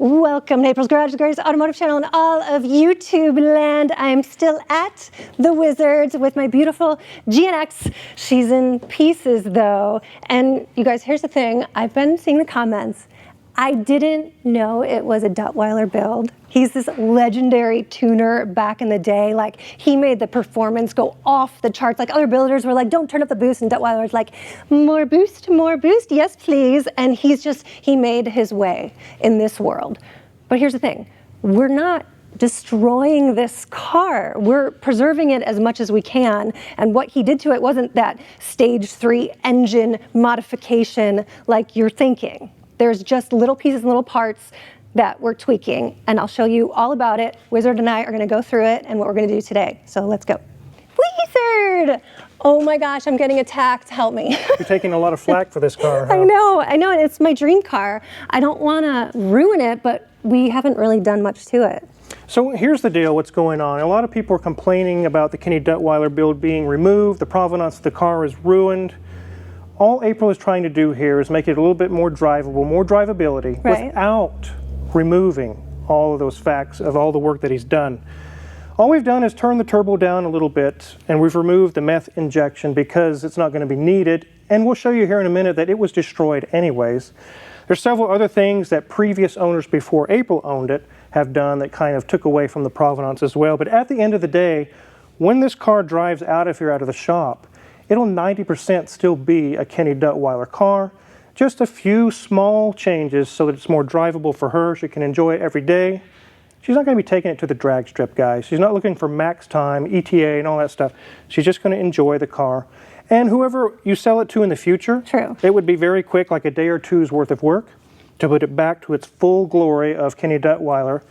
Welcome to April's Garage, the greatest automotive channel in all of YouTube land. I'm still at the Wizards with my beautiful GNX. She's in pieces though. And you guys, here's the thing. I've been seeing the comments. I didn't know it was a Duttweiler build. He's this legendary tuner back in the day. Like, he made the performance go off the charts. Like, other builders were like, don't turn up the boost, and Duttweiler was like, more boost, yes please. And he made his way in this world. But here's the thing, we're not destroying this car. We're preserving it as much as we can. And what he did to it wasn't that stage 3 engine modification like you're thinking. There's just little pieces and little parts that we're tweaking, and I'll show you all about it. Wizard and I are gonna go through it and what we're gonna do today. So let's go. Wizard! Oh my gosh, I'm getting attacked, help me. You're taking a lot of flack for this car, huh? I know, and it's my dream car. I don't wanna ruin it, but we haven't really done much to it. So here's the deal, what's going on. A lot of people are complaining about the Kenny Duttweiler build being removed. The provenance of the car is ruined. All April is trying to do here is make it a little bit more drivable, more drivability, right, without removing all of those facts of all the work that he's done. All we've done is turn the turbo down a little bit, and we've removed the meth injection because it's not going to be needed. And we'll show you here in a minute that it was destroyed anyways. There's several other things that previous owners before April owned it have done that kind of took away from the provenance as well. But at the end of the day, when this car drives out of here, out of the shop, it'll 90% still be a Kenny Duttweiler car. Just a few small changes so that it's more drivable for her. She can enjoy it every day. She's not going to be taking it to the drag strip, guys. She's not looking for max time, ETA, and all that stuff. She's just going to enjoy the car. And whoever you sell it to in the future, true, it would be very quick, like a day or two's worth of work, to put it back to its full glory of Kenny Duttweiler,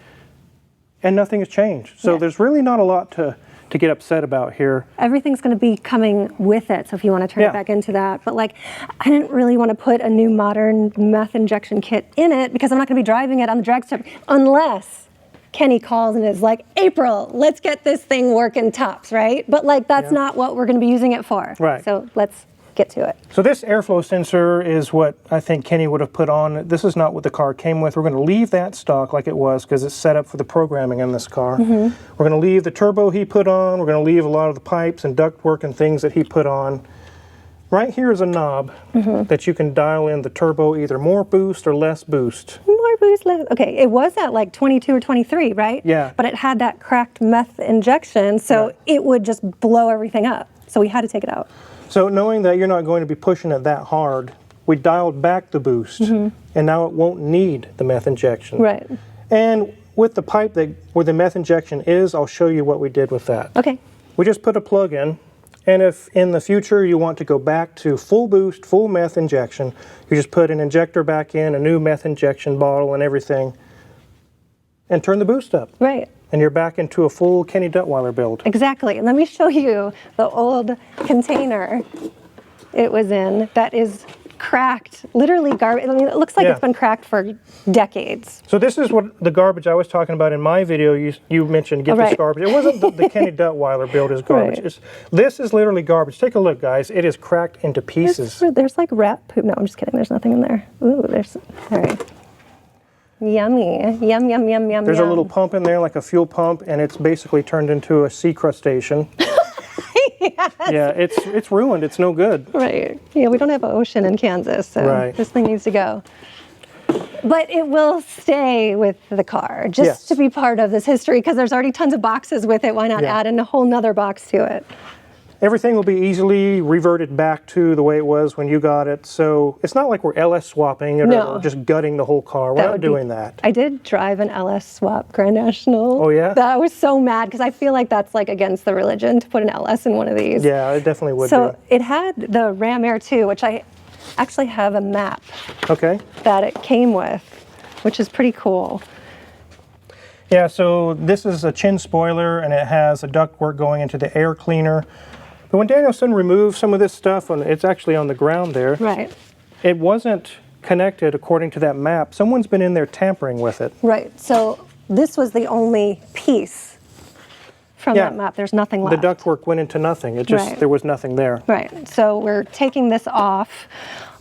and nothing has changed. So there's really not a lot to get upset about here. Everything's going to be coming with it, so if you want to turn it back into that. But like, I didn't really want to put a new modern meth injection kit in it because I'm not going to be driving it on the drag strip unless Kenny calls and is like, April, let's get this thing working tops, right? But like, that's not what we're going to be using it for. Right. So let's get to it. So this airflow sensor is what I think Kenny would have put on. This is not what the car came with. We're going to leave that stock like it was because it's set up for the programming in this car. We're going to leave the turbo he put on. We're going to leave a lot of the pipes and ductwork and things that he put on. Right here is a knob that you can dial in the turbo, either more boost or less boost. More boost, less. Okay, it was at like 22 or 23, right? Yeah. But it had that cracked meth injection, so it would just blow everything up. So we had to take it out. So knowing that you're not going to be pushing it that hard, we dialed back the boost, and now it won't need the meth injection. Right. And with the pipe where the meth injection is, I'll show you what we did with that. Okay. We just put a plug in, and if in the future you want to go back to full boost, full meth injection, you just put an injector back in, a new meth injection bottle and everything, and turn the boost up. Right. And you're back into a full Kenny Duttweiler build. Exactly. And let me show you the old container it was in that is cracked, literally garbage. I mean, it looks like it's been cracked for decades. So this is what the garbage I was talking about in my video. You mentioned get this garbage. It wasn't the Kenny Duttweiler build is garbage. This is literally garbage. Take a look, guys. It is cracked into pieces. There's like rat poop. No, I'm just kidding. There's nothing in there. Ooh, all right. Yummy. Yum, yum, yum, yum, There's a little pump in there, like a fuel pump, and it's basically turned into a sea crustacean. Yeah, it's ruined. It's no good. Right. Yeah, we don't have an ocean in Kansas, so this thing needs to go. But it will stay with the car, just to be part of this history, because there's already tons of boxes with it. Why not add in a whole nother box to it? Everything will be easily reverted back to the way it was when you got it. So it's not like we're LS swapping it or just gutting the whole car. We're not doing that. I did drive an LS swap Grand National. Oh, yeah? I was so mad because I feel like that's like against the religion to put an LS in one of these. Yeah, it definitely would be. So it had the Ram Air 2, which I actually have a map that it came with, which is pretty cool. Yeah, so this is a chin spoiler, and it has a ductwork going into the air cleaner. But when Danielson removed some of this stuff, it's actually on the ground there. Right. It wasn't connected according to that map. Someone's been in there tampering with it. Right. So this was the only piece from that map. There's nothing left. The ductwork went into nothing. It just there was nothing there. Right. So we're taking this off.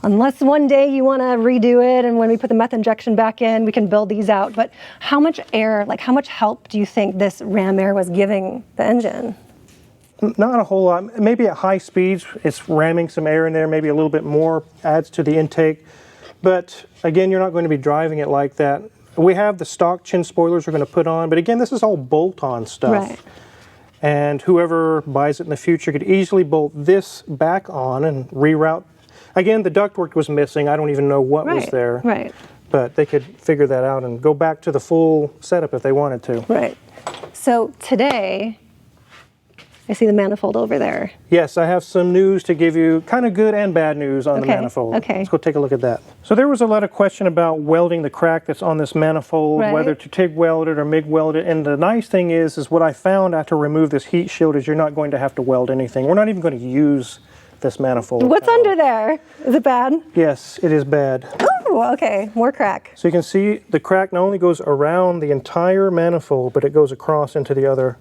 unless one day you want to redo it, and when we put the meth injection back in, we can build these out. But how much air, like how much help do you think this ram air was giving the engine? Not a whole lot. Maybe at high speeds, it's ramming some air in there, maybe a little bit more, adds to the intake. But again, you're not going to be driving it like that. We have the stock chin spoilers we're going to put on, but again, this is all bolt-on stuff. Right. And whoever buys it in the future could easily bolt this back on and reroute. Again, the ductwork was missing. I don't even know what was there. Right. But they could figure that out and go back to the full setup if they wanted to. Right. So today, I see the manifold over there. Yes, I have some news to give you, kind of good and bad news on the manifold. Okay. Let's go take a look at that. So there was a lot of question about welding the crack that's on this manifold, Right. whether to TIG weld it or MIG weld it. And the nice thing is what I found after remove this heat shield is you're not going to have to weld anything. We're not even going to use this manifold. What's under there? Is it bad? Yes, it is bad. Oh, okay. More crack. So you can see the crack not only goes around the entire manifold, but it goes across into the other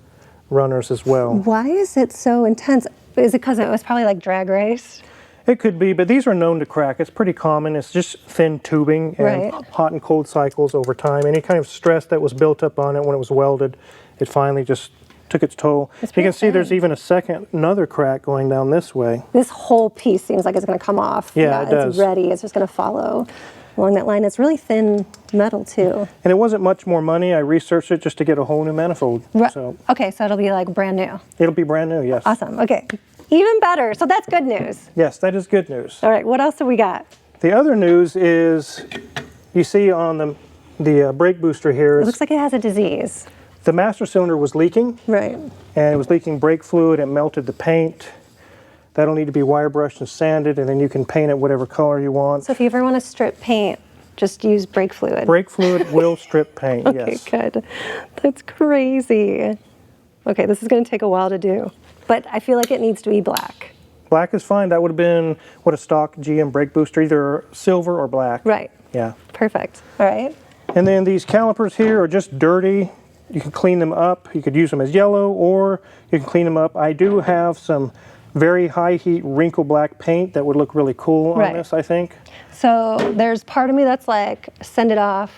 runners as well. Why is it so intense? Is it because it was probably like drag race? It could be, but these are known to crack. It's pretty common. It's just thin tubing and Right. hot and cold cycles over time. Any kind of stress that was built up on it when it was welded, it finally just took its toll. You pretty can see there's thin. even another crack going down this way. This whole piece seems like it's going to come off. Yeah, it does. It's ready. It's just going to follow along that line. It's really thin metal too. And it wasn't much more money. I researched it just to get a whole new manifold. So Okay, so it'll be like brand new. it'll be brand new, yes. Awesome. Okay, even better. So that's good news. Yes, that is good news. All right, what else have we got? The other news is, you see on the brake booster here, It looks like it has a disease. the master cylinder was leaking. Right. And it was leaking brake fluid. It melted the paint. That'll need to be wire brushed and sanded, and then you can paint it whatever color you want. So if you ever want to strip paint, just use brake fluid. Brake fluid will strip paint, Okay, yes. good. That's crazy. Okay, this is going to take a while to do, but I feel like it needs to be black. Black is fine. That would have been what a stock GM brake booster, either silver or black. Right. Yeah. Perfect. All right. And then these calipers here are just dirty. You can clean them up. You could use them as yellow, or you can clean them up. I do have some very high heat wrinkle black paint that would look really cool on Right. this, I think. So there's part of me that's like, send it off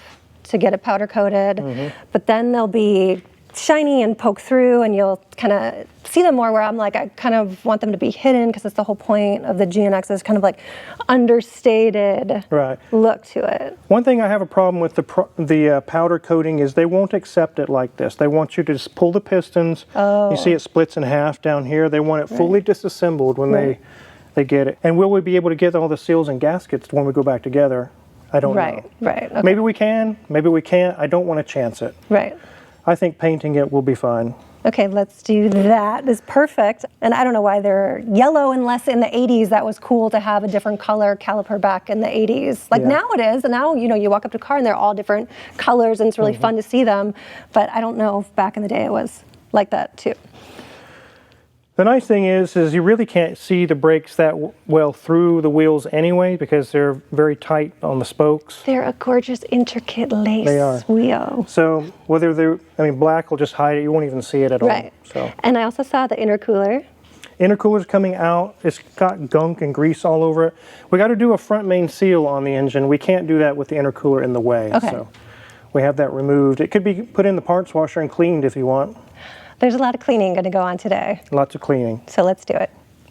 to get it powder coated, but then they'll be shiny and poke through, and you'll kind of see them more where I'm like, I kind of want them to be hidden because it's the whole point of the GNX is kind of like understated Right. look to it. One thing I have a problem with the powder coating is they won't accept it like this. They want you to just pull the pistons. You see it splits in half down here. They want it fully disassembled when they get it. And will we be able to get all the seals and gaskets when we go back together? I don't know. Right. Okay. Maybe we can, maybe we can't. I don't want to chance it. Right. I think painting it will be fine. Okay, let's do that. It's perfect. And I don't know why they're yellow unless in the 80s that was cool to have a different color caliper back in the 80s. Like now it is, and now you walk up to a car and they're all different colors and it's really fun to see them. But I don't know if back in the day it was like that too. The nice thing is you really can't see the brakes that well through the wheels anyway because they're very tight on the spokes. They're a gorgeous, intricate lace wheel. So whether black will just hide it. You won't even see it at all. Right. So And I also saw the intercooler. intercooler's coming out. It's got gunk and grease all over it. We got to do a front main seal on the engine. We can't do that with the intercooler in the way. Okay. So we have that removed. It could be put in the parts washer and cleaned if you want. There's a lot of cleaning going to go on today. Lots of cleaning. So let's do it.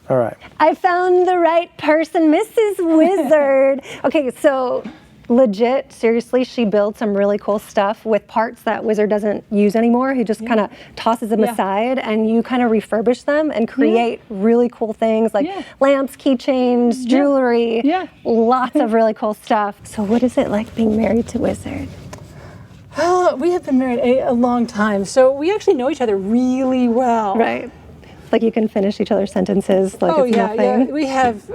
All right. I found the right person, Mrs. Wizard. Okay, so legit, seriously, she builds some really cool stuff with parts that Wizard doesn't use anymore. He just kind of tosses them aside, and you kind of refurbish them and create really cool things like lamps, keychains, jewelry, lots of really cool stuff. So what is it like being married to Wizard? Well, we have been married a long time, so we actually know each other really well. Right. Like you can finish each other's sentences like it's nothing. Yeah. We have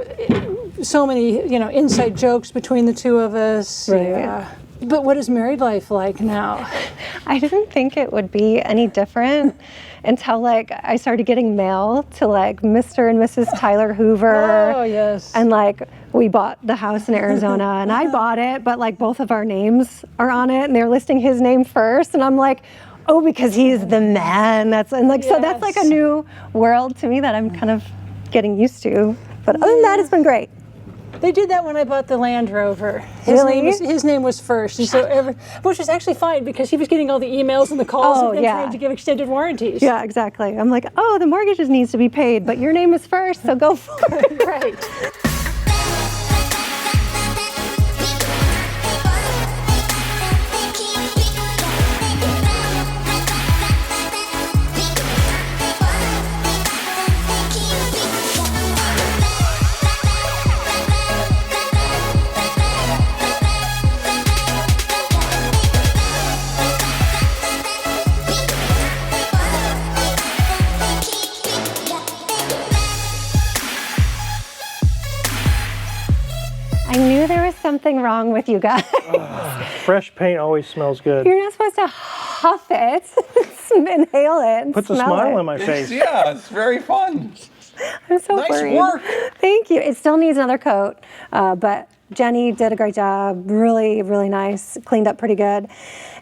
so many, inside jokes between the two of us. Right. Yeah. But what is married life like now? I didn't think it would be any different until I started getting mail to Mr. and Mrs. Tyler Hoover. Oh, yes. And we bought the house in Arizona and I bought it, but both of our names are on it and they're listing his name first. And I'm like, oh, because he's the man. So that's a new world to me that I'm kind of getting used to. But other than that, it's been great. They did that when I bought the Land Rover. Really? His name was first, and so which was actually fine because he was getting all the emails and the calls Oh, and then yeah. trying to give extended warranties. Yeah, exactly. I'm like, oh, the mortgage just needs to be paid, but your name is first, so go for it. Right. I knew there was something wrong with you guys. Fresh paint always smells good. You're not supposed to huff it, inhale it, and Puts a smell smile it. on my face. Yeah, it's very fun. I'm so Nice worried. work. Thank you. It still needs another coat, but Jenny did a great job. Really, really nice. Cleaned up pretty good.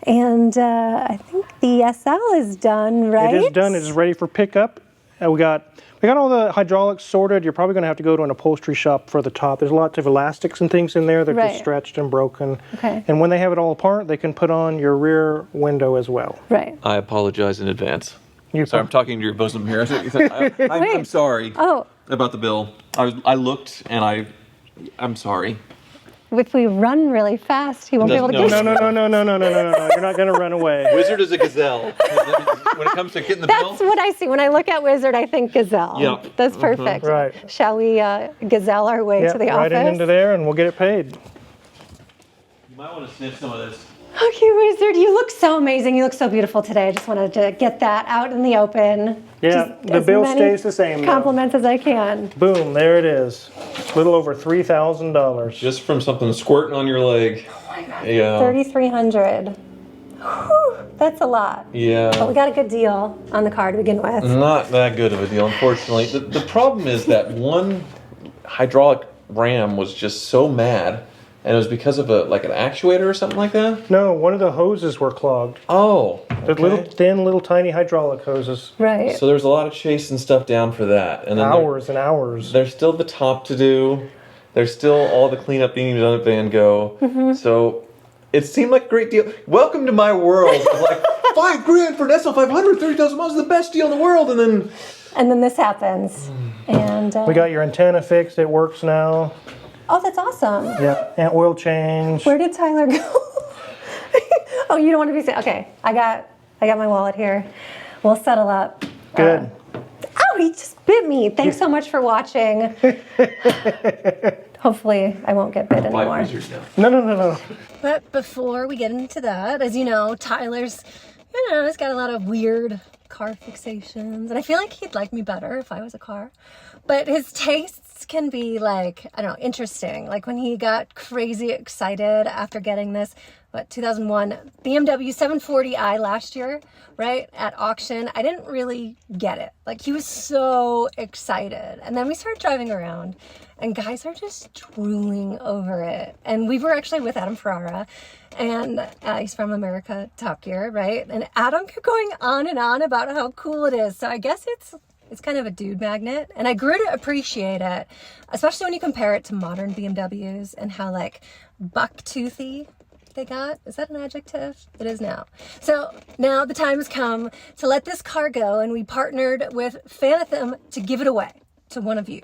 And I think the SL is done, right? It is done. It is ready for pickup. We got all the hydraulics sorted. You're probably going to have to go to an upholstery shop for the top. There's lots of elastics and things in there that are Right. just stretched and broken. Okay. And when they have it all apart, they can put on your rear window as well. Right. I apologize in advance. You Sorry, I'm talking to your bosom here. I'm Wait. sorry Oh, about the bill. I looked and I'm sorry. if we run really fast, he won't be able to No, get No. You're not going to run away. Wizard is a gazelle. When it comes to getting the bill, That's what I see. When I look at Wizard, I think gazelle. Yep. That's perfect. Right. Shall we gazelle our way Yeah, to the right office? into there, and we'll get it paid. you might want to sniff some of this. Okay, Wizard, you look so amazing. You look so beautiful today. I just wanted to get that out in the open. Yeah, Just the as bill many stays the same, though. Compliments as I can. Boom, there it is. A little over $3,000. Just from something squirting on your leg. Oh my God. Yeah. 3,300. Whew, that's a lot. But we Yeah. got a good deal on the car to begin with. Not that good of a deal, unfortunately. The problem is that one hydraulic ram was just so mad, and it was because of an actuator or something like that. No, one of the hoses were clogged. Oh, They're little, thin, little tiny hydraulic hoses. Right. So there's a lot of chasing stuff down for that, and then Hours and hours. there's still the top to do. There's still all the cleanup being done at Van Gogh. Mm-hmm. So it seemed like a great deal. Welcome to my world of like $5 grand for an SL500, 30,000 miles is the best deal in the world, and then And then this happens. And We got your antenna fixed. It works now. oh, that's awesome. Yeah, and oil change. Where did Tyler go? Oh, you don't want to be seen. Okay, I got my wallet here. We'll settle up. Good. Ow, he just bit me. Thanks so much for watching. Hopefully, I won't get bit Five anymore. wizards now. No. But before we get into that, as you know, Tyler's, he's got a lot of weird car fixations. And I feel like he'd like me better if I was a car. But his tastes can be interesting. Like when he got crazy excited after getting this, 2001 BMW 740i last year, right, at auction. I didn't really get it. Like he was so excited. And then we started driving around and guys are just drooling over it. And we were actually with Adam Ferrara, and he's from America Top Gear, right? And Adam kept going on and on about how cool it is. So I guess it's kind of a dude magnet, and I grew to appreciate it, especially when you compare it to modern BMWs and how buck-toothy they got. Is that an adjective? It is now. So now the time has come to let this car go, and we partnered with Phantom to give it away to one of you.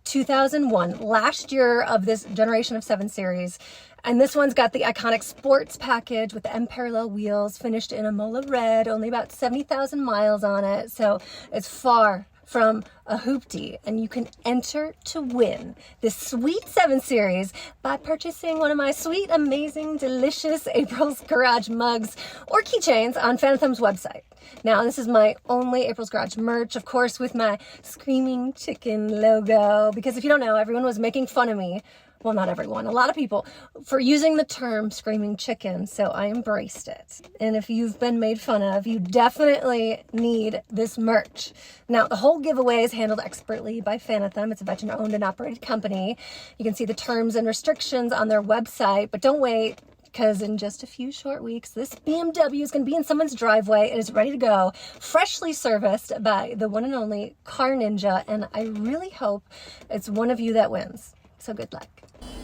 2001, last year of this generation of 7 Series. And this one's got the iconic sports package with the M parallel wheels, finished in a Mola red, only about 70,000 miles on it. So it's far from a hoopty, and you can enter to win this sweet 7 Series by purchasing one of my sweet, amazing, delicious April's Garage mugs or keychains on Phantom's website. Now, this is my only April's Garage merch, of course, with my Screaming Chicken logo, because if you don't know, everyone was making fun of me. Well, not everyone, a lot of people, for using the term screaming chicken, so I embraced it. And if you've been made fun of, you definitely need this merch. Now, the whole giveaway is handled expertly by Phantom. It's a veteran-owned and operated company. You can see the terms and restrictions on their website, but don't wait, because in just a few short weeks, this BMW is going to be in someone's driveway and is ready to go, freshly serviced by the one and only Car Ninja, and I really hope it's one of you that wins. so good luck.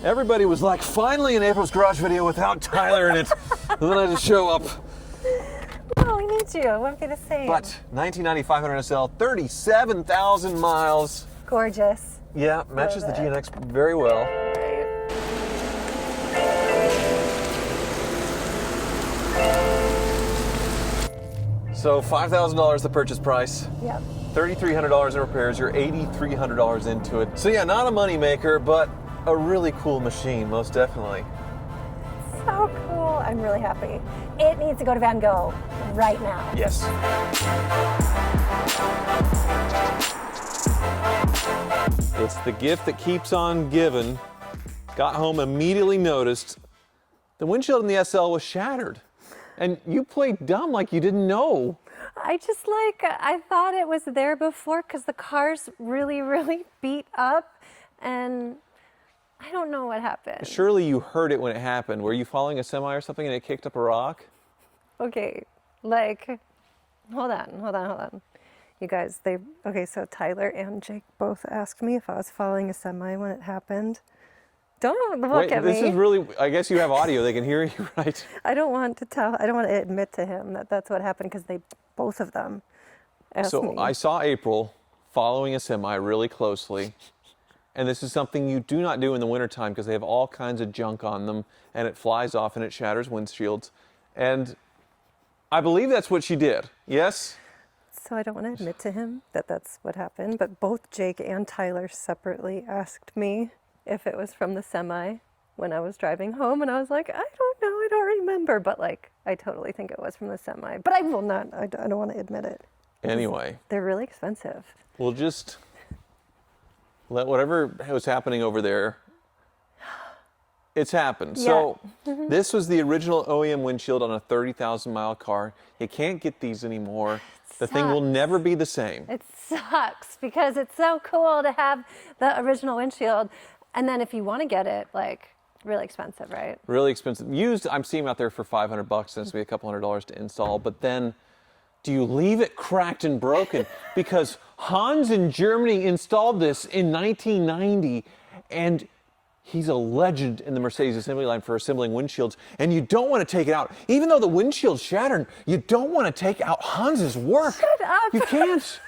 Everybody was like, finally an April's Garage video without Tyler in it. And then I just show up. Oh, we need you. It won't be the same. But 1990 500 SL, 37,000 miles. Gorgeous. Yeah, matches the GNX very well. So $5,000 the purchase price. Yep. $3,300 in repairs. You're $8,300 into it. So yeah, not a money maker, but a really cool machine, most definitely. So cool. I'm really happy. It needs to go to Van Gogh right now. Yes. It's the gift that keeps on giving. Got home, immediately noticed the windshield in the SL was shattered. And you played dumb like you didn't know. I thought it was there before because the car's really, really beat up and I don't know what happened. Surely you heard it when it happened. Were you following a semi or something and it kicked up a rock? Okay, hold on. You guys, so Tyler and Jake both asked me if I was following a semi when it happened. Don't look at me. This is really, I guess you have audio, they can hear you, right? I don't want to admit to him that that's what happened because both of them asked me. So I saw April following a semi really closely. And this is something you do not do in the wintertime because they have all kinds of junk on them and it flies off and it shatters windshields. And I believe that's what she did. Yes? So I don't want to admit to him that that's what happened, but both Jake and Tyler separately asked me if it was from the semi when I was driving home, and I was like, I don't know, I don't remember, but I totally think it was from the semi, but I will not, I don't want to admit it. Anyway. They're really expensive. We'll just let whatever was happening over there, it's happened. Yeah. So this was the original OEM windshield on a 30,000 mile car. You can't get these anymore. The thing will never be the same. It sucks because it's so cool to have the original windshield. And then if you want to get it, really expensive, right? Really expensive. Used, I'm seeing them out there for $500 and it's going to be a couple $100 to install. But then, do you leave it cracked and broken? Because Hans in Germany installed this in 1990 and he's a legend in the Mercedes assembly line for assembling windshields, and you don't want to take it out. Even though the windshield's shattered, you don't want to take out Hans's work. Shut up. You can't.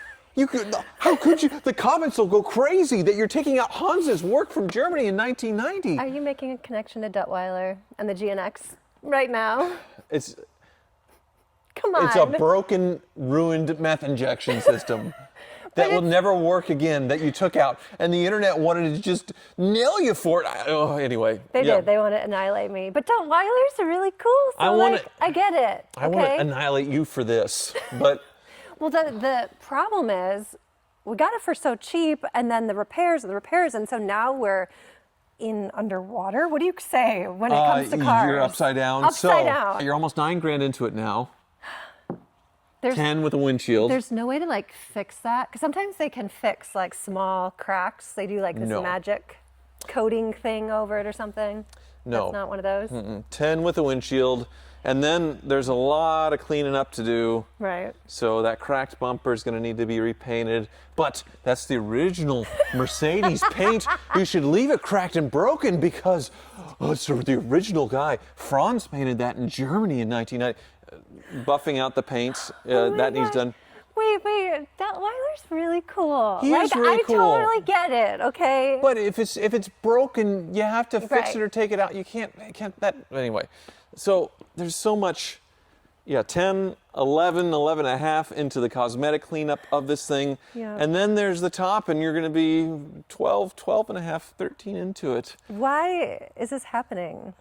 How could you? The comments will go crazy that you're taking out Hans's work from Germany in 1990. Are you making a connection to Duttweiler and the GNX right now? Come on. It's a broken, ruined meth injection system. That will never work again, that you took out, and the internet wanted to just nail you for it. Anyway. They did. They want to annihilate me. But Duttweilers are really cool, so I get it. I want to annihilate you for this, but... Well, the problem is, we got it for so cheap, and then the repairs, and so now we're in underwater. What do you say when it comes to cars? You're upside down. Upside down. You're almost $9,000 into it now. 10 with a windshield. There's no way to fix that because sometimes they can fix small cracks. They do this magic coating thing over it or something. No, that's not one of those. 10 with a windshield, and then there's a lot of cleaning up to do. Right. So that cracked bumper is going to need to be repainted. But that's the original Mercedes paint. You should leave it cracked and broken because it's the original guy. Franz painted that in Germany in 1990. Buffing out the paints, that needs done. Wait, Duttweiler's really cool. He is really cool. I totally get it, okay? But if it's broken, you have to fix it or take it out. You can't anyway. So there's so much, 10, 11 and a half into the cosmetic cleanup of this thing. Yeah. And then there's the top, and you're going to be 12 and a half, 13 into it. Why is this happening?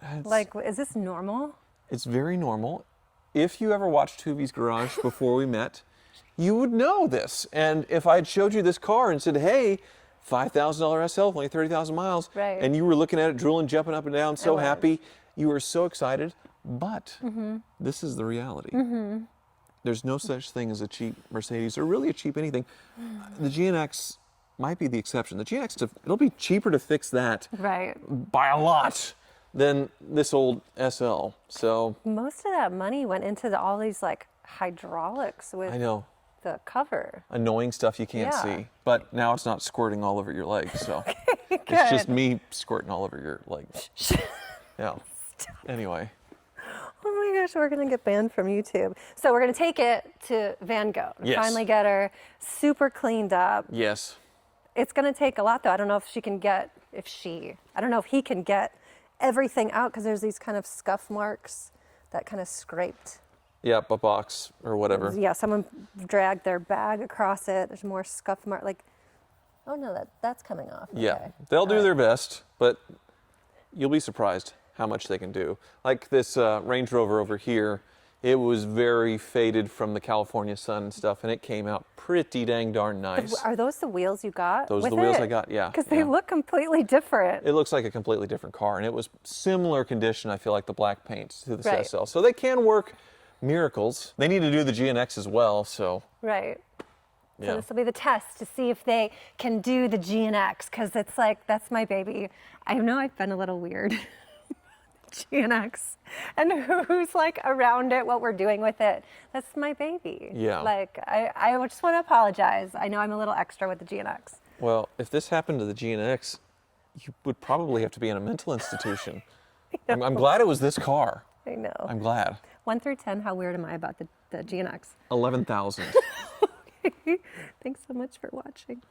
Is this normal? It's very normal. If you ever watched Tuvi's Garage before we met, you would know this. And if I had showed you this car and said, hey, $5,000 SL, only 30,000 miles, right. and you were looking at it, drooling, jumping up and down, so happy, you were so excited, but this is the reality. There's no such thing as a cheap Mercedes, or really a cheap anything. The GNX might be the exception. The GNX, it'll be cheaper to fix that by a lot than this old SL. So most of that money went into all these hydraulics with the cover. Annoying stuff you can't see. But now it's not squirting all over your legs. So It's just me squirting all over your legs. Yeah. Anyway. Oh my gosh, we're gonna get banned from YouTube. So we're gonna take it to Van Gogh. Yes. Finally get her super cleaned up. Yes. It's gonna take a lot though. I don't know if I don't know if he can get everything out because there's these kind of scuff marks that kind of scraped. Yeah, a box or whatever. Yeah, someone dragged their bag across it. There's more scuff mark. Like, oh no, that's coming off. Yeah, Okay. they'll do their best, but you'll be surprised how much they can do. Like this Range Rover over here, it was very faded from the California sun and stuff, and it came out pretty dang darn nice. Are those the wheels you got? Those are with the wheels it? I got, yeah. Because they yeah. look completely different. It looks like a completely different car, and it was similar condition, I feel like, the black paints to the Right. CSL. So they can work miracles. They need to do the GNX as well, so Right. So yeah. this will be the test to see if they can do the GNX, because it's like, that's my baby. I know I've been a little weird. GNX. And who's like around it, what we're doing with it. That's my baby. Yeah. Like, I just want to apologize. I know I'm a little extra with the GNX. Well, if this happened to the GNX, you would probably have to be in a mental institution. I'm glad it was this car. I know. I'm glad. 1 through 10, how weird am I about the GNX? 11,000. Thanks so much for watching.